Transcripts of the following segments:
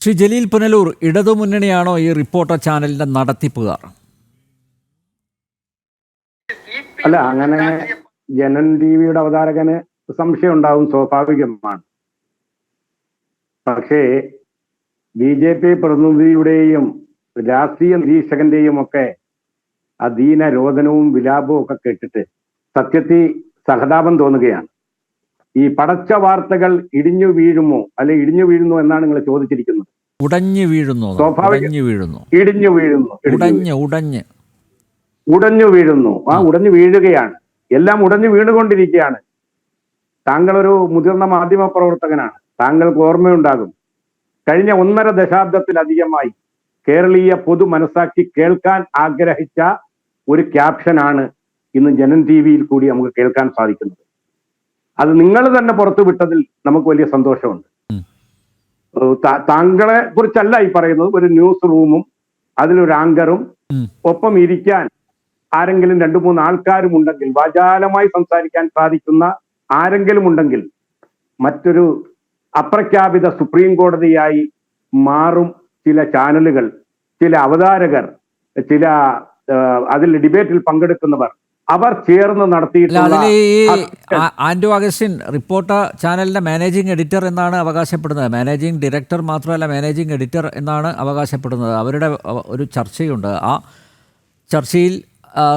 ശ്രീ ജലീൽ പുനലൂർ, ഇടതുമുന്നണിയാണോ ഈ റിപ്പോർട്ടർ ചാനലിന്റെ നടത്തിപ്പുകാർ? അല്ല, അങ്ങനെ ജനൻ ടിവിയുടെ അവതാരകന് സംശയം ഉണ്ടാവും, സ്വാഭാവികമാണ്. പക്ഷേ BJP പ്രതിനിധിയുടെയും രാഷ്ട്രീയ നിരീക്ഷകന്റെയും ഒക്കെ അധീന രോദനവും വിലാപവും ഒക്കെ കേട്ടിട്ട് സത്യത്തിൽ സഹതാപം തോന്നുകയാണ്. ഈ പടച്ച വാർത്തകൾ ഇടിഞ്ഞു വീഴുമോ, അല്ലെ ഇടിഞ്ഞു വീഴുന്നു എന്നാണ് നിങ്ങൾ ചോദിച്ചിരിക്കുന്നത്. ഉടഞ്ഞു വീഴുന്നു, ഇടിഞ്ഞു വീഴുന്നു, ഉടഞ്ഞു വീഴുന്നു. ഉടഞ്ഞു വീഴുകയാണ്, എല്ലാം ഉടഞ്ഞു വീണുകൊണ്ടിരിക്കുകയാണ്. താങ്കൾ ഒരു മുതിർന്ന മാധ്യമ പ്രവർത്തകനാണ്, താങ്കൾക്ക് ഓർമ്മയുണ്ടാകും, കഴിഞ്ഞ 1.5 ദശാബ്ദത്തിലധികമായി കേരളീയ പൊതു മനസ്സാക്കി കേൾക്കാൻ ആഗ്രഹിച്ച ഒരു ക്യാപ്ഷനാണ് ഇന്ന് ജനൻ ടിവിയിൽ കൂടി നമുക്ക് കേൾക്കാൻ സാധിക്കുന്നത്. അത് നിങ്ങൾ തന്നെ പുറത്തു വിട്ടതിൽ നമുക്ക് വലിയ സന്തോഷമുണ്ട്. താങ്കളെ കുറിച്ചല്ല ഈ പറയുന്നത്, ഒരു ന്യൂസ് റൂമും അതിലൊരു ആങ്കറും ഒപ്പം ഇരിക്കാൻ ആരെങ്കിലും 2-3 ആൾക്കാരും ഉണ്ടെങ്കിൽ, വാചാലമായി സംസാരിക്കാൻ സാധിക്കുന്ന ആരെങ്കിലും ഉണ്ടെങ്കിൽ മറ്റൊരു അപ്രഖ്യാപിത സുപ്രീം കോടതിയായി മാറും ചില ചാനലുകൾ, ചില അവതാരകർ, ചില അതിൽ ഡിബേറ്റിൽ പങ്കെടുക്കുന്നവർ, അവർ ചേർന്ന് നടത്തിയിട്ടുള്ള. ആന്റോ അഗസ്റ്റിൻ റിപ്പോർട്ടർ ചാനലിന്റെ മാനേജിംഗ് എഡിറ്റർ എന്നാണ് അവകാശപ്പെടുന്നത്. മാനേജിംഗ് ഡയറക്ടർ മാത്രമല്ല, മാനേജിംഗ് എഡിറ്റർ എന്നാണ് അവകാശപ്പെടുന്നത്. അവരുടെ ഒരു ചർച്ചയുണ്ട്. ആ ചർച്ചയിൽ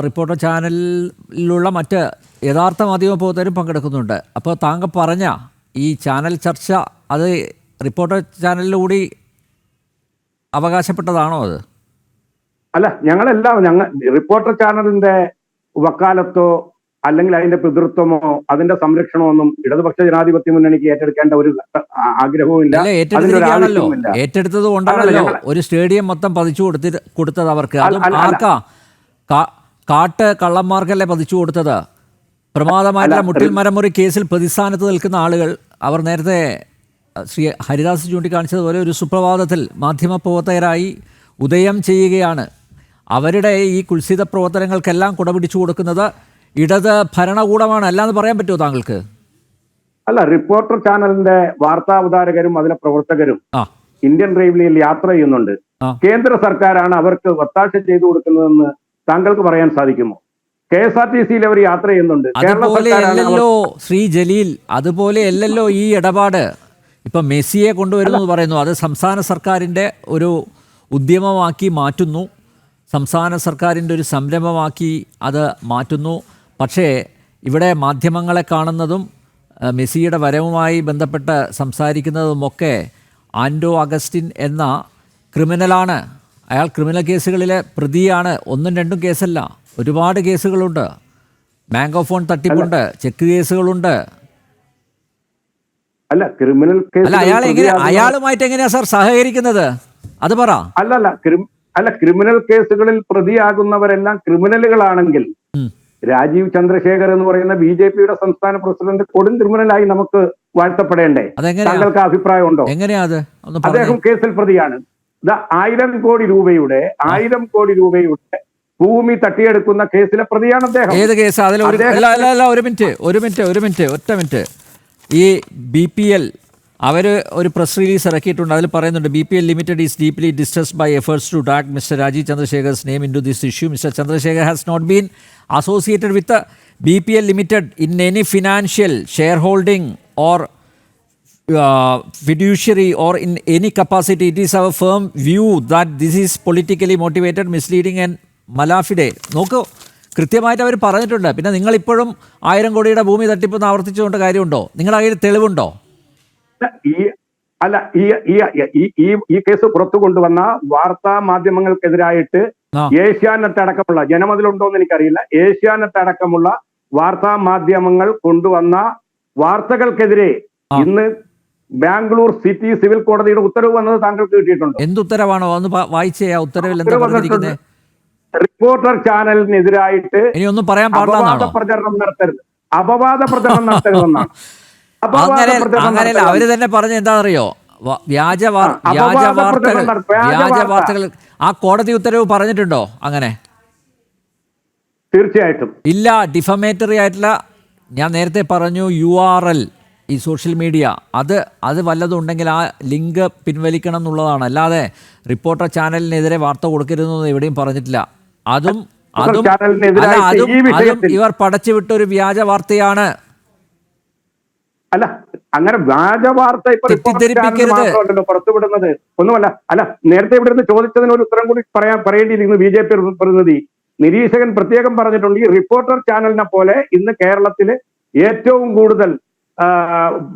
റിപ്പോർട്ടർ ചാനലിലുള്ള മറ്റ് യഥാർത്ഥ മാധ്യമപ്രവർത്തകരും പങ്കെടുക്കുന്നുണ്ട്. അപ്പോൾ താങ്കൾ പറഞ്ഞ ഈ ചാനൽ ചർച്ച അത് റിപ്പോർട്ടർ ചാനലിലൂടെ അവകാശപ്പെട്ടതാണോ? അത് അല്ല, ഞങ്ങൾ റിപ്പോർട്ടർ ചാനലിന്റെ വക്കാലത്തോ അല്ലെങ്കിൽ അതിന്റെ പിതൃത്വമോ അതിന്റെ സംരക്ഷണമോ ഒന്നും ഇടതുപക്ഷ ജനാധിപത്യ മുന്നണിക്ക് ഏറ്റെടുക്കേണ്ട ഒരു ആഗ്രഹവും ഇല്ല. ഏറ്റെടുത്തത് കൊണ്ടാണല്ലോ ഒരു സ്റ്റേഡിയം മൊത്തം പതിച്ചു കൊടുത്തത് അവർക്ക്. ആർക്കാ? കാട്ട് കള്ളന്മാർക്കല്ലേ പതിച്ചു കൊടുത്തത്? പ്രമാദമായിട്ടുള്ള മുട്ടിൽ മരമുറി കേസിൽ പ്രതിസ്ഥാനത്ത് നിൽക്കുന്ന ആളുകൾ, അവർ നേരത്തെ ശ്രീ ഹരിദാസ് ചൂണ്ടിക്കാണിച്ചതുപോലെ ഒരു സുപ്രഭാതത്തിൽ മാധ്യമപ്രവർത്തകരായി ഉദയം ചെയ്യുകയാണ്. അവരുടെ ഈ കുൽസിത പ്രവർത്തനങ്ങൾക്കെല്ലാം കുടപിടിച്ചു കൊടുക്കുന്നത് ഇടത് ഭരണകൂടമാണ്. അല്ലാന്ന് പറയാൻ പറ്റുമോ താങ്കൾക്ക്? അല്ല, റിപ്പോർട്ടർ ചാനലിന്റെ വാർത്താവതാരകരും അതിലെ പ്രവർത്തകരും ഇന്ത്യൻ റെയിൽവേയിൽ യാത്ര ചെയ്യുന്നുണ്ട്. കേന്ദ്ര സർക്കാരാണ് അവർക്ക് ഒത്താശ ചെയ്തു കൊടുക്കുന്നതെന്ന് താങ്കൾക്ക് പറയാൻ സാധിക്കുമോ? KSRTCയിൽ അവർ യാത്ര ചെയ്യുന്നുണ്ട്. അതുപോലെയല്ലോ ശ്രീ ജലീൽ, അതുപോലെയല്ലല്ലോ ഈ ഇടപാട്. ഇപ്പം മെസ്സിയെ കൊണ്ടുവരുന്നു പറയുന്നു, അത് സംസ്ഥാന സർക്കാരിൻ്റെ ഒരു ഉദ്യമമാക്കി മാറ്റുന്നു, സംസ്ഥാന സർക്കാരിൻ്റെ ഒരു സംരംഭമാക്കി അത് മാറ്റുന്നു. പക്ഷേ ഇവിടെ മാധ്യമങ്ങളെ കാണുന്നതും മെസ്സിയുടെ വരവുമായി ബന്ധപ്പെട്ട് സംസാരിക്കുന്നതുമൊക്കെ ആന്റോ അഗസ്റ്റിൻ എന്ന ക്രിമിനലാണ്. അയാൾ ക്രിമിനൽ കേസുകളിലെ പ്രതിയാണ്. 1-2 കേസല്ല, ഒരുപാട് കേസുകളുണ്ട്. ബാങ്ക് ഓഫ് ഫോൺ തട്ടിപ്പുണ്ട്, ചെക്ക് കേസുകളുണ്ട്. അല്ല, ക്രിമിനൽ കേസ് അയാളുമായിട്ട് എങ്ങനെയാ സാർ സഹകരിക്കുന്നത്? അത് പറ. അല്ല, ക്രിമിനൽ കേസുകളിൽ പ്രതിയാകുന്നവരെല്ലാം ക്രിമിനലുകളാണെങ്കിൽ രാജീവ് ചന്ദ്രശേഖർ എന്ന് പറയുന്ന BJPയുടെ സംസ്ഥാന പ്രസിഡന്റ് കൊടും ക്രിമിനലായി നമുക്ക് വാഴ്ത്തപ്പെടേണ്ടേ? താങ്കൾക്ക് അഭിപ്രായം ഉണ്ടോ? എങ്ങനെയാ അത്? അദ്ദേഹം കേസിൽ പ്രതിയാണ്. 1000 കോടി രൂപയുടെ ഭൂമി തട്ടിയെടുക്കുന്ന കേസിലെ പ്രതിയാണ് അദ്ദേഹം. ഏത് കേസ്? ഒറ്റ മിനിറ്റ്. ഈ BPL അവർ ഒരു പ്രസ് റിലീസ് ഇറക്കിയിട്ടുണ്ട്. അതിൽ പറയുന്നുണ്ട്, BPL limited is deeply distressed by efforts to drag mister Rajeev Chandrasekhar's name into this issue. Mister Chandrasekhar has not been associated with BPL Limited in any financial shareholding or fiduciary or in any capacity. It is our firm view that this is politically motivated, misleading and malafide. നോക്കൂ, കൃത്യമായിട്ട് അവർ പറഞ്ഞിട്ടുണ്ട്. പിന്നെ നിങ്ങളിപ്പോഴും 1000 കോടിയുടെ ഭൂമി തട്ടിപ്പെന്ന് ആവർത്തിച്ചുകൊണ്ട് കാര്യമുണ്ടോ? നിങ്ങളുടെ കയ്യിൽ തെളിവുണ്ടോ? ഈ കേസ് പുറത്തു കൊണ്ടുവന്ന വാർത്താ മാധ്യമങ്ങൾക്കെതിരായിട്ട് ഏഷ്യാനെറ്റ് അടക്കമുള്ള, ജനമതിലുണ്ടോ എന്ന് എനിക്കറിയില്ല, ഏഷ്യാനെറ്റ് അടക്കമുള്ള വാർത്താ മാധ്യമങ്ങൾ കൊണ്ടുവന്ന വാർത്തകൾക്കെതിരെ ഇന്ന് ബാംഗ്ലൂർ സിറ്റി സിവിൽ കോടതിയുടെ ഉത്തരവ് വന്നത് താങ്കൾക്ക് കിട്ടിയിട്ടുണ്ടോ? എന്തുത്തരവാണോ? ഒന്ന് വായിച്ചേ. ആ ഉത്തരവിൽ റിപ്പോർട്ടർ ചാനലിനെതിരായിട്ട് ഇനിയൊന്നും പറയാൻ പാടില്ല, പ്രചരണം നടത്തരുത്, അപവാദ പ്രചരണം നടത്തരുതെന്നാണ്. അങ്ങനെയല്ല, അവര് തന്നെ പറഞ്ഞ എന്താണെന്നറിയോ? വ്യാജ വാർത്തകൾ ആ കോടതി ഉത്തരവ് പറഞ്ഞിട്ടുണ്ടോ അങ്ങനെ? തീർച്ചയായിട്ടും ഇല്ല. ഡിഫമേറ്ററി ആയിട്ടുള്ള, ഞാൻ നേരത്തെ പറഞ്ഞു, URL ഈ സോഷ്യൽ മീഡിയ അത് വല്ലതും ഉണ്ടെങ്കിൽ ആ ലിങ്ക് പിൻവലിക്കണം എന്നുള്ളതാണ്. അല്ലാതെ റിപ്പോർട്ടർ ചാനലിനെതിരെ വാർത്ത കൊടുക്കരുതെന്ന് എവിടെയും പറഞ്ഞിട്ടില്ല. അതും ഇവർ പടച്ചുവിട്ട ഒരു വ്യാജ വാർത്തയാണ്. അല്ല, അങ്ങനെ വ്യാജ വാർത്ത മാത്രമല്ലല്ലോ പുറത്തുവിടുന്നത്. ഒന്നുമല്ല. അല്ല, നേരത്തെ ഇവിടെ നിന്ന് ചോദിച്ചതിന് ഒരു ഉത്തരം കൂടി പറയേണ്ടിയിരിക്കുന്നു ബി ജെ പി പ്രതിനിധി. നിരീക്ഷകൻ പ്രത്യേകം പറഞ്ഞിട്ടുണ്ട്, ഈ റിപ്പോർട്ടർ ചാനലിനെ പോലെ ഇന്ന് കേരളത്തില് ഏറ്റവും കൂടുതൽ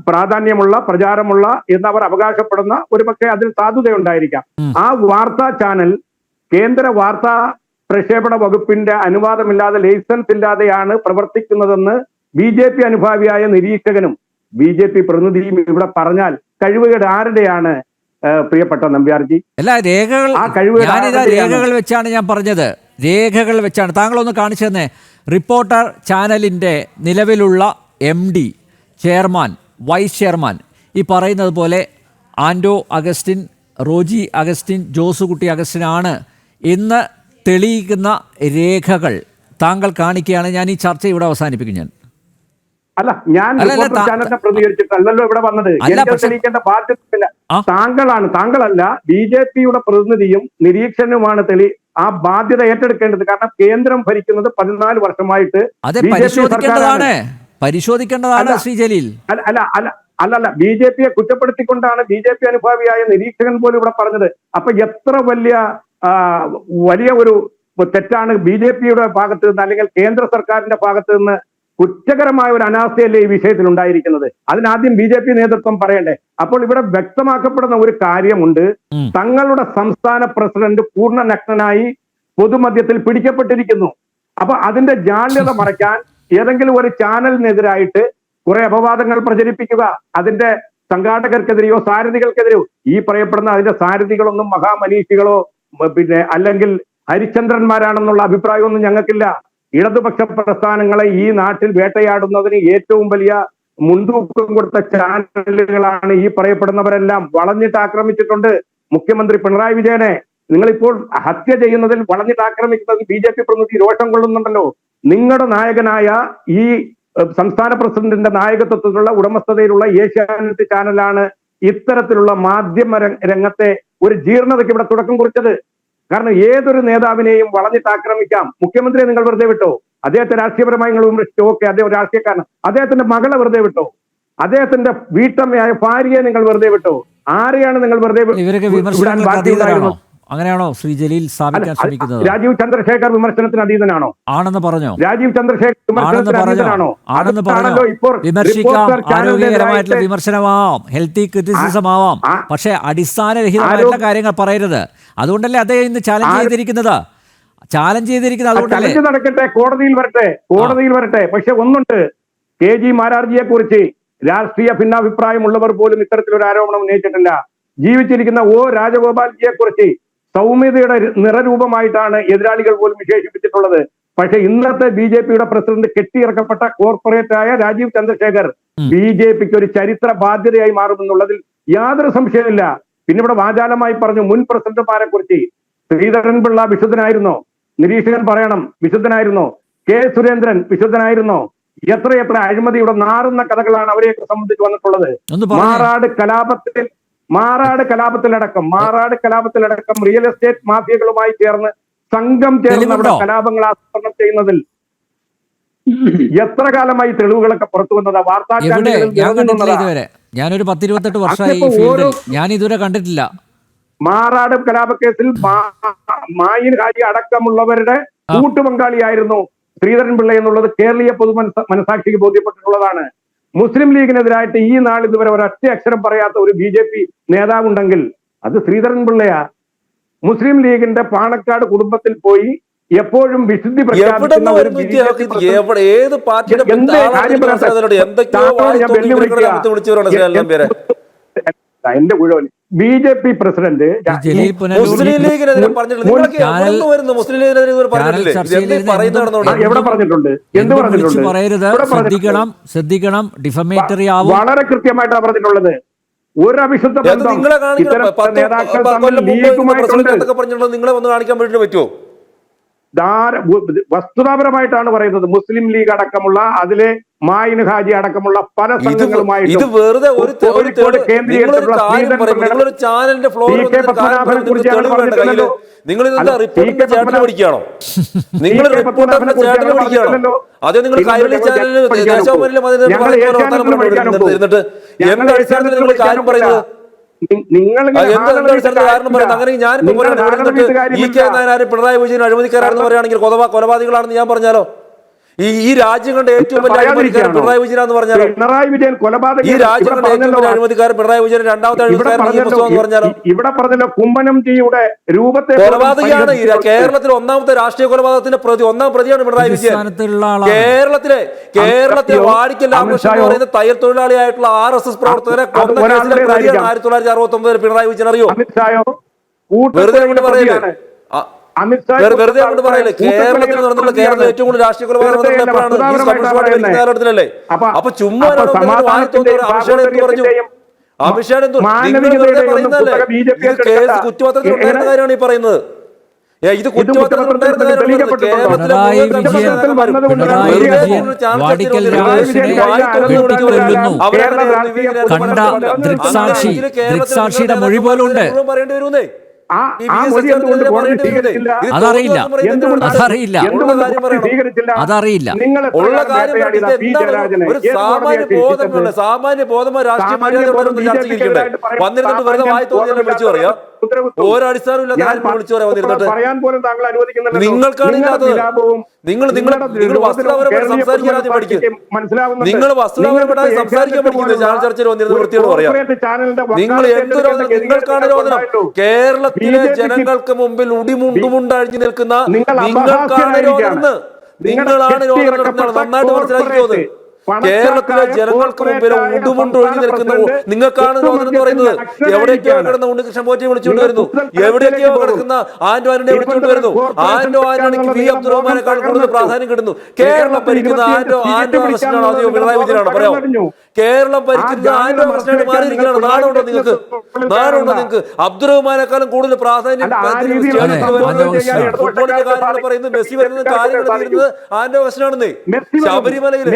പ്രാധാന്യമുള്ള പ്രചാരമുള്ള എന്ന് അവർ അവകാശപ്പെടുന്ന ഒരുപക്ഷെ അതിൽ സാധുതയുണ്ടായിരിക്കാം. ആ വാർത്താ ചാനൽ കേന്ദ്ര വാർത്താ പ്രക്ഷേപണ വകുപ്പിന്റെ അനുവാദമില്ലാതെ, ലൈസൻസ് ഇല്ലാതെയാണ് പ്രവർത്തിക്കുന്നതെന്ന് ബി ജെ പി അനുഭാവിയായ നിരീക്ഷകനും ബി ജെ പി പ്രതിനിധിയും ഇവിടെ പറഞ്ഞാൽ കഴിവുകേട് ആരുടെയാണ് പ്രിയപ്പെട്ട നമ്പ്യാർജി? അല്ല, രേഖകൾ വെച്ചാണ് ഞാൻ പറഞ്ഞത്. രേഖകൾ വെച്ചാണ്. താങ്കളൊന്ന് കാണിച്ചു തന്നെ. റിപ്പോർട്ടർ ചാനലിന്റെ നിലവിലുള്ള MD, ചെയർമാൻ, വൈസ് ചെയർമാൻ, ഈ പറയുന്നത് പോലെ ആൻഡോ അഗസ്റ്റിൻ, റോജി അഗസ്റ്റിൻ, ജോസുകുട്ടി അഗസ്റ്റിനാണ് എന്ന് തെളിയിക്കുന്ന രേഖകൾ താങ്കൾ കാണിക്കുകയാണ്. ഞാൻ ഈ ചർച്ച ഇവിടെ അവസാനിപ്പിക്കും. അല്ല, ഞാൻ ചാനലിനെ പ്രതികരിച്ചിട്ടല്ലോ ഇവിടെ വന്നത്. തെളിയിക്കേണ്ട ബാധ്യതയില്ല. താങ്കളല്ല, ബി ജെ പിയുടെ പ്രതിനിധിയും നിരീക്ഷകനുമാണ് ആ ബാധ്യത ഏറ്റെടുക്കേണ്ടത്. കാരണം കേന്ദ്രം ഭരിക്കുന്നത് 14 വർഷമായിട്ട് പരിശോധിക്കേണ്ടതാണ് ശ്രീ ജലീൽ. അല്ലല്ല, ബി ജെ പിയെ കുറ്റപ്പെടുത്തിക്കൊണ്ടാണ് ബി ജെ പി അനുഭാവിയായ നിരീക്ഷകൻ പോലും ഇവിടെ പറഞ്ഞത്. അപ്പൊ എത്ര വലിയ ഒരു തെറ്റാണ് ബി ജെ പിയുടെ ഭാഗത്ത് നിന്ന് അല്ലെങ്കിൽ കേന്ദ്ര സർക്കാരിന്റെ ഭാഗത്ത് നിന്ന്. കുറ്റകരമായ ഒരു അനാസ്ഥയല്ലേ ഈ വിഷയത്തിൽ ഉണ്ടായിരിക്കുന്നത്. അതിനാദ്യം ബി ജെ പി നേതൃത്വം പറയണ്ടേ. അപ്പോൾ ഇവിടെ വ്യക്തമാക്കപ്പെടുന്ന ഒരു കാര്യമുണ്ട്. തങ്ങളുടെ സംസ്ഥാന പ്രസിഡന്റ് പൂർണ്ണ നഗ്നനായി പൊതുമധ്യത്തിൽ പിടിക്കപ്പെട്ടിരിക്കുന്നു. അപ്പൊ അതിന്റെ ജാള്യത മറയ്ക്കാൻ ഏതെങ്കിലും ഒരു ചാനലിനെതിരായിട്ട് കുറെ അപവാദങ്ങൾ പ്രചരിപ്പിക്കുക, അതിന്റെ സംഘാടകർക്കെതിരെയോ സാരഥികൾക്കെതിരെയോ. ഈ പറയപ്പെടുന്ന അതിന്റെ സാരഥികളൊന്നും മഹാമനീഷികളോ അല്ലെങ്കിൽ ഹരിചന്ദ്രന്മാരാണെന്നുള്ള അഭിപ്രായമൊന്നും ഞങ്ങൾക്കില്ല. ഇടതുപക്ഷ പ്രസ്ഥാനങ്ങളെ ഈ നാട്ടിൽ വേട്ടയാടുന്നതിന് ഏറ്റവും വലിയ മുൻതൂക്കം കൊടുത്ത ചാനലുകളാണ് ഈ പറയപ്പെടുന്നവരെല്ലാം. വളഞ്ഞിട്ട് ആക്രമിച്ചിട്ടുണ്ട് മുഖ്യമന്ത്രി പിണറായി വിജയനെ. നിങ്ങളിപ്പോൾ ഹത്യ ചെയ്യുന്നതിൽ വളഞ്ഞിട്ട് ആക്രമിക്കുന്നതിൽ ബി ജെ പി പ്രതിനിധി രോഷം കൊള്ളുന്നുണ്ടല്ലോ. നിങ്ങളുടെ നായകനായ ഈ സംസ്ഥാന പ്രസിഡന്റിന്റെ നായകത്വത്തിലുള്ള ഉടമസ്ഥതയിലുള്ള ഏഷ്യാനെറ്റ് ചാനലാണ് ഇത്തരത്തിലുള്ള മാധ്യമ രംഗത്തെ ഒരു ജീർണതയ്ക്ക് ഇവിടെ തുടക്കം കുറിച്ചത്. കാരണം ഏതൊരു നേതാവിനെയും വളഞ്ഞിട്ട് ആക്രമിക്കാം. മുഖ്യമന്ത്രിയെ നിങ്ങൾ വെറുതെ വിട്ടോ? അദ്ദേഹത്തെ രാഷ്ട്രീയപരമായി നിങ്ങൾ വിമർശിച്ചു, ഓക്കെ, അദ്ദേഹം രാഷ്ട്രീയക്കാരൻ. അദ്ദേഹത്തിന്റെ മകളെ വെറുതെ വിട്ടോ? അദ്ദേഹത്തിന്റെ വീട്ടമ്മയായ ഭാര്യയെ നിങ്ങൾ വെറുതെ വിട്ടോ? ആരെയാണ് നിങ്ങൾ വെറുതെ വിടാൻ? അങ്ങനെയാണോ ശ്രീ ജലീൽ സ്ഥാപിക്കാൻ ശ്രമിക്കുന്നത്? രാജീവ് ചന്ദ്രശേഖർ വിമർശനത്തിന് അതീതനാണോ? ആണെന്ന് പറഞ്ഞോ? രാജീവ് ചന്ദ്രശേഖർ വിമർശനത്തിന് അതീതനാണോ? ആരോഗ്യകരമായിട്ടുള്ള വിമർശനമാവാം, ഹെൽത്തി ക്രിറ്റിസിസം ആവാം, പക്ഷെ അടിസ്ഥാനരഹിതമായിട്ടുള്ള കാര്യങ്ങൾ പറയരുത്. അതുകൊണ്ടല്ലേ അദ്ദേഹം ഇന്ന് ചാലഞ്ച് ചെയ്തിരിക്കുന്നത്. അതുകൊണ്ടല്ലേ നടക്കട്ടെ, കോടതിയിൽ വരട്ടെ. പക്ഷെ ഒന്നുണ്ട്, KG മാരാർജിയെ കുറിച്ച് രാഷ്ട്രീയ ഭിന്നാഭിപ്രായമുള്ളവർ പോലും ഇത്തരത്തിലൊരു ആരോപണം ഉന്നയിച്ചിട്ടില്ല. ജീവിച്ചിരിക്കുന്ന രാജഗോപാൽജിയെ കുറിച്ച് സൗമ്യതയുടെ നിറരൂപമായിട്ടാണ് എതിരാളികൾ പോലും വിശേഷിപ്പിച്ചിട്ടുള്ളത്. പക്ഷെ ഇന്നത്തെ ബി ജെ പിയുടെ പ്രസിഡന്റ് കെട്ടിയിറക്കപ്പെട്ട കോർപ്പറേറ്റായ രാജീവ് ചന്ദ്രശേഖർ ബി ജെ പിക്ക് ഒരു ചരിത്ര ബാധ്യതയായി മാറുമെന്നുള്ളതിൽ യാതൊരു സംശയമില്ല. പിന്നെ ഇവിടെ വാചാലമായി പറഞ്ഞു മുൻ പ്രസിഡന്റുമാരെ കുറിച്ച്. ശ്രീധരൻപിള്ള വിശുദ്ധനായിരുന്നോ? നിരീക്ഷകൻ പറയണം, വിശുദ്ധനായിരുന്നോ? K. സുരേന്ദ്രൻ വിശുദ്ധനായിരുന്നോ? എത്രയെത്ര അഴിമതിയുടെ നാറുന്ന കഥകളാണ് അവരെയൊക്കെ സംബന്ധിച്ച് വന്നിട്ടുള്ളത്. മാറാട് കലാപത്തിലടക്കം റിയൽ എസ്റ്റേറ്റ് മാഫിയകളുമായി ചേർന്ന് സംഘം ചേർന്ന് അവിടെ കലാപങ്ങൾ ആസൂത്രണം ചെയ്യുന്നതിൽ എത്ര കാലമായി തെളിവുകളൊക്കെ പുറത്തു വന്നതാ? വാർത്താ ഞാനൊരു 10-28 വർഷമായി ഞാൻ ഇതുവരെ കണ്ടിട്ടില്ല. മാറാട് കലാപക്കേസിൽ മായിൻ ഹാജി അടക്കമുള്ളവരുടെ കൂട്ടുപങ്കാളിയായിരുന്നു ശ്രീധരൻപിള്ള എന്നുള്ളത് കേരളീയ മനസാക്ഷിക്ക് ബോധ്യപ്പെട്ടിട്ടുള്ളതാണ്. മുസ്ലിം ലീഗിനെതിരായിട്ട് ഈ നാളിതുവരെ ഒരൊറ്റ അക്ഷരം പറയാത്ത ഒരു ബി ജെ പി നേതാവുണ്ടെങ്കിൽ അത് ശ്രീധരൻപിള്ളയാ. മുസ്ലിം ലീഗിന്റെ പാണക്കാട് കുടുംബത്തിൽ പോയി എപ്പോഴും വിശുദ്ധി പ്രഖ്യാപിക്കുന്ന ഒരു എന്റെ മുഴുവൻ ബി ജെ പി പ്രസിഡന്റ് എവിടെ പറഞ്ഞിട്ടുണ്ട്? എന്ത് പറഞ്ഞിട്ടുണ്ട്? ശ്രദ്ധിക്കണം, ഡിഫമേറ്ററി ആവും. വളരെ കൃത്യമായിട്ടാണ് പറഞ്ഞിട്ടുള്ളത്. ഒരു അവിശുദ്ധ ബന്ധം നേതാക്കൾ നിങ്ങളെ ഒന്ന് കാണിക്കാൻ വേണ്ടി പറ്റുമോ? വസ്തുതാപരമായിട്ടാണ് പറയുന്നത്. മുസ്ലിം ലീഗ് അടക്കമുള്ള അതിലെ മായിൻ ഹാജി അടക്കമുള്ള പല സംഘങ്ങളുമായിട്ട് ഇത് വെറുതെ ഒരു കോഴിക്കോട് കേന്ദ്രീകരിച്ചുള്ള നിങ്ങളൊരു ചാനലിന്റെ ഫ്ലോറിൽ നിങ്ങൾ ഇതെന്താ റിപ്പോർട്ടിന്റെ ചേട്ടനെ പഠിക്കുകയാണോ? നിങ്ങൾ റിപ്പോർട്ടറിന്റെ ചേട്ടനെ പഠിക്കുകയാണോ? അതേ നിങ്ങൾ കൈരളി ചാനലിൽ ദേശാഭിമാനിയിലെ ഇരുന്നിട്ട് എന്ത് അടിസ്ഥാനത്തിൽ നിങ്ങൾ കാര്യം പറയുന്നത്? കാരണം പറയുന്നത് അങ്ങനെ ഞാനിപ്പോ പിണറായി വിജയൻ അഴിമതിക്കാരാണെന്ന് പറയുകയാണെങ്കിൽ കൊലപാതകളാണെന്ന് ഞാൻ പറഞ്ഞാലോ? ഈ രാജ്യം കണ്ട ഏറ്റവും വലിയ അഴിമതിക്കാരൻ പിണറായി വിജയനാന്ന് പറഞ്ഞാലോ? പിണറായി വിജയൻ കൊലപാതകം ഈ രാജ്യം കണ്ട ഏറ്റവും വലിയ അഴിമതിക്കാരൻ പിണറായി വിജയൻ രണ്ടാമത്തെ അഴിമതിക്കാരൻ പറഞ്ഞാലോ? ഇവിടെ പറഞ്ഞല്ലോ കുമ്മനം ജിയുടെ രൂപത്തെ കൊലപാതകയാണ്. കേരളത്തിലെ ഒന്നാമത്തെ രാഷ്ട്രീയ കൊലപാതകത്തിന്റെ ഒന്നാം പ്രതിയാണ് പിണറായി വിജയൻ. കേരളത്തിലെ വാടിക്കൽ രാമകൃഷ്ണൻ എന്ന് പറയുന്ന തയ്യൽ തൊഴിലാളിയായിട്ടുള്ള RSS പ്രവർത്തകരെ കൊന്ന കേസിലെ പ്രതിയാണ് 1969 പിണറായി വിജയൻ. അറിയോ? വെറുതെ കൊണ്ട് പറയുന്നത് വെറുതെ കൊണ്ട് പറയല്ലേ. കേരളത്തിൽ നടന്നുള്ള കേരളത്തിൽ ഏറ്റവും കൂടുതൽ രാഷ്ട്രീയ കൊലപാതകം കാലഘട്ടത്തിലല്ലേ? അപ്പൊ ചുമ്മാ അമിത്ഷാ എന്തോ നിങ്ങൾ വെറുതെ പറയുന്നതല്ലേ? ഇത് കേസ് കുറ്റപത്രത്തിൽ ഉണ്ടായിരുന്ന കാര്യമാണ് ഈ പറയുന്നത്. ഇത് കുറ്റപത്രത്തിൽ ഉണ്ടായിരുന്ന കാര്യമാണ്. ദൃക്സാക്ഷിയുടെ മൊഴി പോലുണ്ട്. അതറിയില്ല ഉള്ള കാര്യം ഒരു സാമാന്യ ബോധമായ രാഷ്ട്രീയ മര്യാദ ചർച്ച ചെയ്യണ്ടേ? വന്നിരുന്നിട്ട് വെറുതെ വായി തോന്നി വിളിച്ചു പറയാ. ഓരോ അടിസ്ഥാനമില്ലാത്ത കാര്യം വിളിച്ചു പറയാൻ വന്നിരുന്നിട്ട് നിങ്ങൾക്കാണ് ഇല്ലാത്തത്. നിങ്ങൾ വസ്തുതാപരമായിട്ട് സംസാരിക്കാൻ ആദ്യം പഠിക്കും. നിങ്ങൾ വസ്തുതാപരമായിട്ട് സംസാരിക്കാൻ പഠിക്കുന്നത് ചാനൽ ചർച്ചയിൽ വന്നിരുന്ന വൃത്തിയോട് പറയാം. നിങ്ങൾ എന്തൊരു നിങ്ങൾക്കാണ് രോധനം. കേരളത്തിലെ ജനങ്ങൾക്ക് മുമ്പിൽ ഉടിമുണ്ടുമുണ്ടഴിഞ്ഞു നിൽക്കുന്ന നിങ്ങൾക്കാണ് രോധനം. നിങ്ങളാണ് രോധനം നടത്തുന്നത്. നന്നായിട്ട് മനസ്സിലാക്കിയത്. കേരളത്തിലെ ജനങ്ങൾക്ക് മുമ്പിൽ ഉടുമുണ്ട് ഒഴിഞ്ഞു നിൽക്കുന്ന നിങ്ങൾക്കാണ് രോധനം എന്ന് പറയുന്നത്. എവിടേക്കോ കിടന്ന ഉണ്ണികൃഷ്ണൻ പോറ്റിയെ വിളിച്ചുകൊണ്ട് വരുന്നു. എവിടേക്കോ കിടക്കുന്ന ആന്റോ ആന്റണിയെ വിളിച്ചുകൊണ്ട് വരുന്നു. ആന്റോ ആന്റണിക്ക് വി അബ്ദുറഹ്മാനേക്കാൾ കൂടുതൽ പ്രാധാന്യം കിട്ടുന്നു. കേരളം ഭരിക്കുന്ന ആന്റോ കൃഷ്ണനാണോ അതെയോ പിണറായി വിജയനാണോ? പറയാമോ? കേരളം ഭരിക്കുന്ന ആന്റോ കൃഷ്ണനായിട്ട് മാറിയിരിക്കുകയാണ്. നാടുണ്ടോ നിങ്ങൾക്ക്? നാടുണ്ടോ നിങ്ങൾക്ക്? അബ്ദുറഹ്മാനേക്കാളും കൂടുതൽ പ്രാധാന്യം ഫുട്ബോളിന്റെ കാര്യങ്ങൾ പറയുന്നത് മെസ്സി വരുന്നത് കാര്യങ്ങൾ തീരുന്നത് ആന്റോ കൃഷ്ണനാണെന്നേ. ശബരിമലയിലെ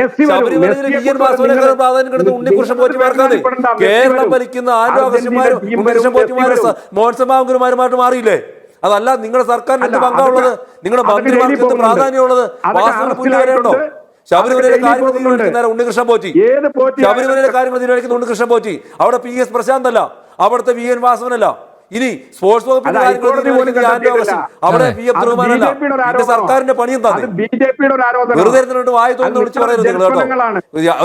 വി.എൻ. വാസവനേക്കാളും പ്രാധാന്യം കിട്ടുന്ന ഉണ്ണികൃഷ്ണൻ പോറ്റിമാർക്കാതെ കേരളം ഭരിക്കുന്ന ആന്റോ കൃഷ്ണന്മാരും ഉണ്ണികൃഷ്ണൻ പോറ്റിമാരും മോൻസമാങ്കുരുമാരുമായിട്ട് മാറിയില്ലേ? അതല്ല നിങ്ങളുടെ സർക്കാരിന് എന്ത് പങ്കാണുള്ളത്? നിങ്ങളുടെ മന്ത്രിമാർക്ക് എന്ത് പ്രാധാന്യമുള്ളത്? വാസവന് പുല്ല് വരെയുണ്ടോ? ശബരിമലയിലെ കാര്യങ്ങൾ തീരുമാനിക്കുന്ന ഉണ്ണികൃഷ്ണൻ പോറ്റി. ശബരിമലയിലെ കാര്യങ്ങൾ തീരുമാനിക്കുന്ന ഉണ്ണികൃഷ്ണൻ പോറ്റി. അവിടെ PS പ്രശാന്ത് അല്ല, അവിടുത്തെ V.N. വാസവനല്ല. ഇനി സ്പോർട്സ് വകുപ്പിന്റെ കാര്യങ്ങൾ അവിടെ പി അബ്ദുറഹ്മാനല്ല. ഇത് സർക്കാരിന്റെ പണി എന്താ? വെറുതെ വായ തോന്നുന്നു വിളിച്ചു പറയുന്നത് നിങ്ങൾ കേട്ടോ.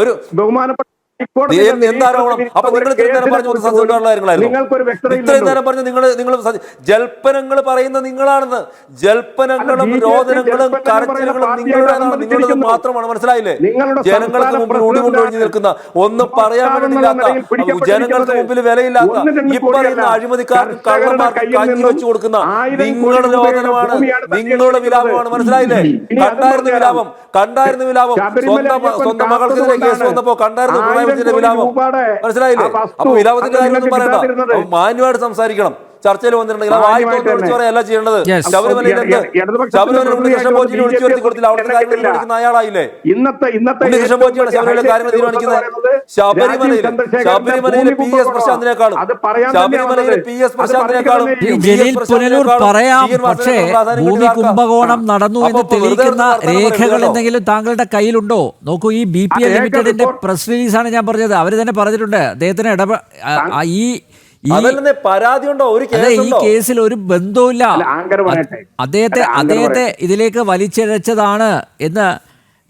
ഒരു ബഹുമാനപ്പെട്ട എന്താരോപണം? അപ്പൊ നിങ്ങൾ ഇത്രയും നേരം പറഞ്ഞു ഇത്രയും നേരം പറഞ്ഞു നിങ്ങൾ ജൽപ്പനങ്ങൾ പറയുന്ന നിങ്ങളാണെന്ന്. ജൽപ്പനങ്ങളും രോദനങ്ങളും കരച്ചിലുകളും നിങ്ങളുടേതാണ്, നിങ്ങളുടേത് മാത്രമാണ്. മനസ്സിലായില്ലേ? ജനങ്ങൾക്ക് മുമ്പിൽ ഒഴിഞ്ഞു നിൽക്കുന്ന, ഒന്നും പറയാൻ വേണ്ടിയില്ലാത്ത, ജനങ്ങൾക്ക് മുമ്പിൽ വിലയില്ലാത്ത ഈ പറയുന്ന അഴിമതിക്കാർക്കും കള്ളന്മാർക്കും കഞ്ഞി വെച്ചു കൊടുക്കുന്ന നിങ്ങളുടെ രോദനമാണ്, നിങ്ങളുടെ വിലാപമാണ്. മനസ്സിലായില്ലേ? കണ്ടായിരുന്നു വിലാപം. സ്വന്തം മകൾക്കെതിരെ കേസ് വന്നപ്പോ കണ്ടായിരുന്നു വിലാപം. മനസ്സിലായില്ലേ? അപ്പൊ വിലാപത്തിന്റെ കാര്യമൊന്നും പറയണ്ട. മാന്യമായിട്ട് സംസാരിക്കണം. ചർച്ചയിൽ വന്നിട്ടുണ്ടെങ്കിൽ അല്ല ചെയ്യേണ്ടത്. ശബരിമലയിൽ ഉണ്ണികൃഷ്ണൻ പോറ്റിനെ വിളിച്ചു വരുത്തി കൊടുത്തില്ല. അവിടുത്തെ കാര്യങ്ങൾ തീരുമാനിക്കുന്ന അയാളായില്ലേ? ഉണ്ണികൃഷ്ണൻ പോറ്റിയാണ് ശബരിമലയിലെ കാര്യങ്ങൾ തീരുമാനിക്കുന്നത്. ശബരിമലയിലെ PS പ്രശാന്തിനേക്കാളും പറയാം. പക്ഷേ ഭൂമി കുംഭകോണം നടന്നു എന്ന് തെളിയിക്കുന്ന രേഖകൾ എന്തെങ്കിലും താങ്കളുടെ കയ്യിലുണ്ടോ? നോക്കൂ, ഈ BPL ലിമിറ്റഡിന്റെ പ്രസ് റിലീസാണ് ഞാൻ പറഞ്ഞത്. അവര് തന്നെ പറഞ്ഞിട്ടുണ്ട് അദ്ദേഹത്തിന് പരാതിയുണ്ടോ? ഈ കേസിൽ ഒരു ബന്ധവുമില്ല. അദ്ദേഹത്തെ ഇതിലേക്ക് വലിച്ചിഴച്ചതാണ് എന്ന്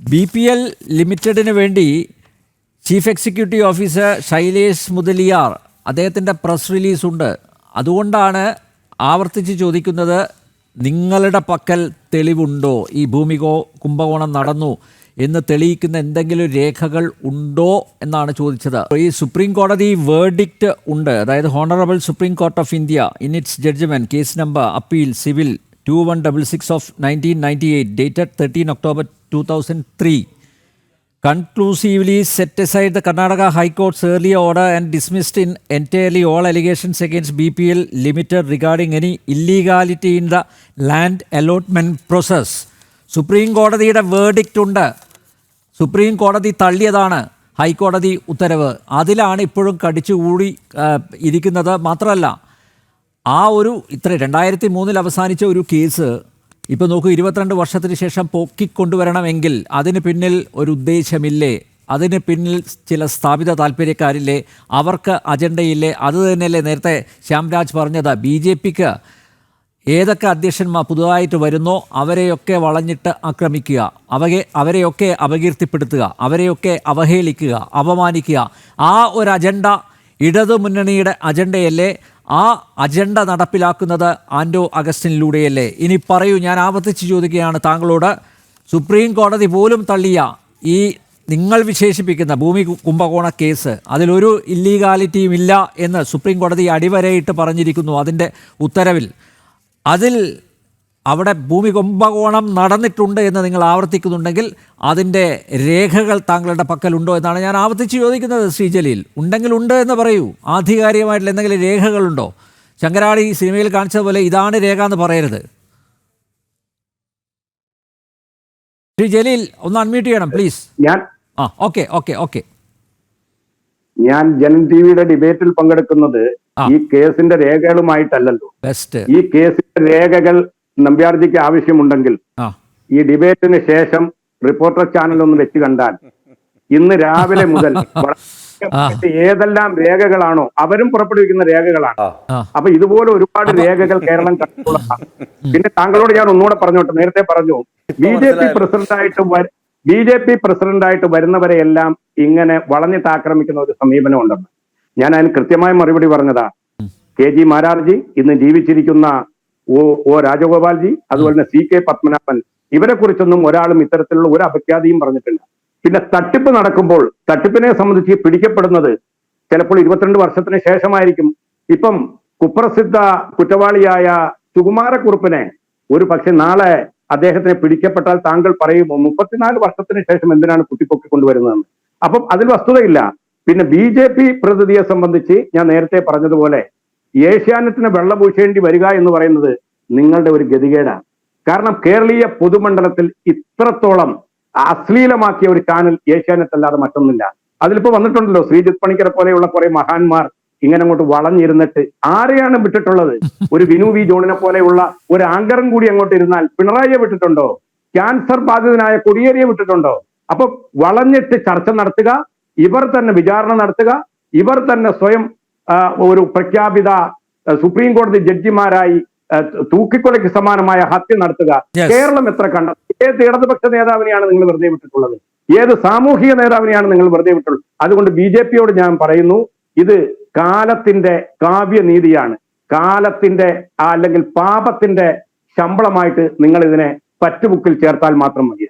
BPL ലിമിറ്റഡിന് വേണ്ടി chief executive officer Shailesh Mudaliar അദ്ദേഹത്തിൻ്റെ പ്രസ് റിലീസുണ്ട്. അതുകൊണ്ടാണ് ആവർത്തിച്ച് ചോദിക്കുന്നത്, നിങ്ങളുടെ പക്കൽ തെളിവുണ്ടോ? ഈ ഭൂമി കുംഭകോണം നടന്നു എന്ന് തെളിയിക്കുന്ന എന്തെങ്കിലും രേഖകൾ ഉണ്ടോ എന്നാണ് ചോദിച്ചത്. ഈ സുപ്രീം കോടതി വേർഡിക്റ്റ് ഉണ്ട്. അതായത് honourable supreme court of India in its judgment case number appeal civil 2166 of 1998 dated 13 October 2003 conclusively set aside the Karnataka High Court's earlier order and dismissed in entirely all allegations against BPL Limited regarding any illegality in the land allotment process. Supreme കോടതിയുടെ verdict ഉണ്ട്. Supreme കോടതി തള്ളിയതാണ് ഹൈക്കോടതി ഉത്തരവ്. അതിലാണ് ഇപ്പോഴും കടിച്ചുകൂടി ഇരിക്കുന്നത്. മാത്രമല്ല, ആ ഒരു 2003 അവസാനിച്ച ഒരു കേസ് ഇപ്പോൾ നോക്കൂ, 22 വർഷത്തിന് ശേഷം പൊക്കിക്കൊണ്ടുവരണമെങ്കിൽ അതിന് പിന്നിൽ ഒരു ഉദ്ദേശമില്ലേ? അതിന് പിന്നിൽ ചില സ്ഥാപിത താല്പര്യക്കാരില്ലേ? അവർക്ക് അജണ്ടയില്ലേ? അത് തന്നെയല്ലേ നേരത്തെ ശ്യാംരാജ് പറഞ്ഞത്. BJPക്ക് ഏതൊക്കെ അധ്യക്ഷന്മാർ പുതുതായിട്ട് വരുന്നോ അവരെയൊക്കെ വളഞ്ഞിട്ട് ആക്രമിക്കുക, അവരെയൊക്കെ അപകീർത്തിപ്പെടുത്തുക, അവരെയൊക്കെ അവഹേളിക്കുക, അപമാനിക്കുക. ആ ഒരു അജണ്ട ഇടതുമുന്നണിയുടെ അജണ്ടയല്ലേ? ആ അജണ്ട നടപ്പിലാക്കുന്നത് ആൻഡോ അഗസ്റ്റിനിലൂടെയല്ലേ? ഇനി പറയൂ, ഞാൻ ആവർത്തിച്ച് ചോദിക്കുകയാണ് താങ്കളോട്, സുപ്രീം കോടതി പോലും തള്ളിയ ഈ നിങ്ങൾ വിശേഷിപ്പിക്കുന്ന ഭൂമി കുംഭകോണ കേസ്, അതിലൊരു ഇല്ലീഗാലിറ്റിയും ഇല്ല എന്ന് സുപ്രീം കോടതി അടിവരയിട്ട് പറഞ്ഞിരിക്കുന്നു അതിൻ്റെ ഉത്തരവിൽ. അതിൽ അവിടെ ഭൂമി കുംഭകോണം നടന്നിട്ടുണ്ട് എന്ന് നിങ്ങൾ ആവർത്തിക്കുന്നുണ്ടെങ്കിൽ അതിൻ്റെ രേഖകൾ താങ്കളുടെ പക്കലുണ്ടോ എന്നാണ് ഞാൻ ആവർത്തിച്ച് ചോദിക്കുന്നത്. ശ്രീ ജലീൽ, ഉണ്ടെങ്കിൽ ഉണ്ട് എന്ന് പറയൂ. ആധികാരികമായിട്ടുള്ള എന്തെങ്കിലും രേഖകളുണ്ടോ? ശങ്കരാടി സിനിമയിൽ കാണിച്ചതുപോലെ ഇതാണ് രേഖ എന്ന് പറയരുത്. ശ്രീ ജലീൽ, ഒന്ന് അൺമ്യൂട്ട് ചെയ്യണം പ്ലീസ്. ഓക്കെ. ഞാൻ ജനൻ ടിവിയുടെ ഡിബേറ്റിൽ പങ്കെടുക്കുന്നത് ഈ കേസിന്റെ രേഖകളുമായിട്ടല്ലല്ലോ. ഈ കേസിന്റെ രേഖകൾ നമ്പ്യാർജിക്ക് ആവശ്യമുണ്ടെങ്കിൽ ഈ ഡിബേറ്റിന് ശേഷം റിപ്പോർട്ടർ ചാനൽ ഒന്ന് വെച്ച് കണ്ടാൽ ഇന്ന് രാവിലെ മുതൽ ഏതെല്ലാം രേഖകളാണോ അവരും പുറപ്പെടുവിക്കുന്ന രേഖകളാണ്. അപ്പൊ ഇതുപോലെ ഒരുപാട് രേഖകൾ കേരളം കണ്ടിട്ടുള്ളതാണ്. പിന്നെ താങ്കളോട് ഞാൻ ഒന്നുകൂടെ പറഞ്ഞോട്ടെ, നേരത്തെ പറഞ്ഞു BJP പ്രസിഡന്റായിട്ട് വരുന്നവരെയെല്ലാം ഇങ്ങനെ വളഞ്ഞിട്ട് ആക്രമിക്കുന്ന ഒരു സമീപനം ഉണ്ടെന്ന് ഞാൻ അതിന് കൃത്യമായ മറുപടി പറഞ്ഞതാ. KG മാരാർജി, ഇന്ന് ജീവിച്ചിരിക്കുന്ന O രാജഗോപാൽജി, അതുപോലെ തന്നെ CK പത്മനാഭൻ, ഇവരെ കുറിച്ചൊന്നും ഒരാളും ഇത്തരത്തിലുള്ള ഒരു അപഖ്യാതിയും പറഞ്ഞിട്ടില്ല. പിന്നെ തട്ടിപ്പ് നടക്കുമ്പോൾ തട്ടിപ്പിനെ സംബന്ധിച്ച് പിടിക്കപ്പെടുന്നത് ചിലപ്പോൾ 22 വർഷത്തിന് ശേഷമായിരിക്കും. ഇപ്പം കുപ്രസിദ്ധ കുറ്റവാളിയായ സുകുമാരക്കുറുപ്പിനെ ഒരു പക്ഷെ നാളെ അദ്ദേഹത്തിനെ പിടിക്കപ്പെട്ടാൽ താങ്കൾ പറയുമോ 34 വർഷത്തിന് ശേഷം എന്തിനാണ് കുത്തിപ്പൊക്കി കൊണ്ടുവരുന്നതെന്ന്? അപ്പം അതിൽ വസ്തുതയില്ല. പിന്നെ BJP പ്രതിനിധിയെ സംബന്ധിച്ച് ഞാൻ നേരത്തെ പറഞ്ഞതുപോലെ ഏഷ്യാനെറ്റിന് വെള്ളപൂശേണ്ടി വരിക എന്ന് പറയുന്നത് നിങ്ങളുടെ ഒരു ഗതികേടാണ്. കാരണം കേരളീയ പൊതുമണ്ഡലത്തിൽ ഇത്രത്തോളം അശ്ലീലമാക്കിയ ഒരു ചാനൽ ഏഷ്യാനെറ്റ് അല്ലാതെ മറ്റൊന്നില്ല. അതിലിപ്പോ വന്നിട്ടുണ്ടല്ലോ ശ്രീജിത്ത് പണിക്കരെ പോലെയുള്ള കുറെ മഹാന്മാർ ഇങ്ങനെ അങ്ങോട്ട് വളഞ്ഞിരുന്നിട്ട് ആരെയാണ് വിട്ടിട്ടുള്ളത്? ഒരു വിനു വി ജോണിനെ പോലെയുള്ള ഒരു ആങ്കറും കൂടി അങ്ങോട്ട് ഇരുന്നാൽ പിണറായിയെ വിട്ടിട്ടുണ്ടോ? ക്യാൻസർ ബാധിതനായ കൊടിയേരിയെ വിട്ടിട്ടുണ്ടോ? അപ്പൊ വളഞ്ഞിട്ട് ചർച്ച നടത്തുക, ഇവർ തന്നെ വിചാരണ നടത്തുക, ഇവർ തന്നെ സ്വയം ഒരു പ്രഖ്യാപിത സുപ്രീം കോടതി ജഡ്ജിമാരായി തൂക്കിക്കൊലയ്ക്ക് സമാനമായ ഹത്യ നടത്തുക. കേരളം എത്ര കണ്ട ഏത് ഇടതുപക്ഷ നേതാവിനെയാണ് നിങ്ങൾ വെറുതെ വിട്ടിട്ടുള്ളത്? ഏത് സാമൂഹിക നേതാവിനെയാണ് നിങ്ങൾ വെറുതെ വിട്ടുള്ളത്? അതുകൊണ്ട് BJPയോട് ഞാൻ പറയുന്നു, ഇത് കാലത്തിന്റെ കാവ്യനീതിയാണ്. കാലത്തിന്റെ അല്ലെങ്കിൽ പാപത്തിന്റെ ശമ്പളമായിട്ട് നിങ്ങൾ ഇതിനെ പറ്റുബുക്കിൽ ചേർത്താൽ മാത്രം മതി.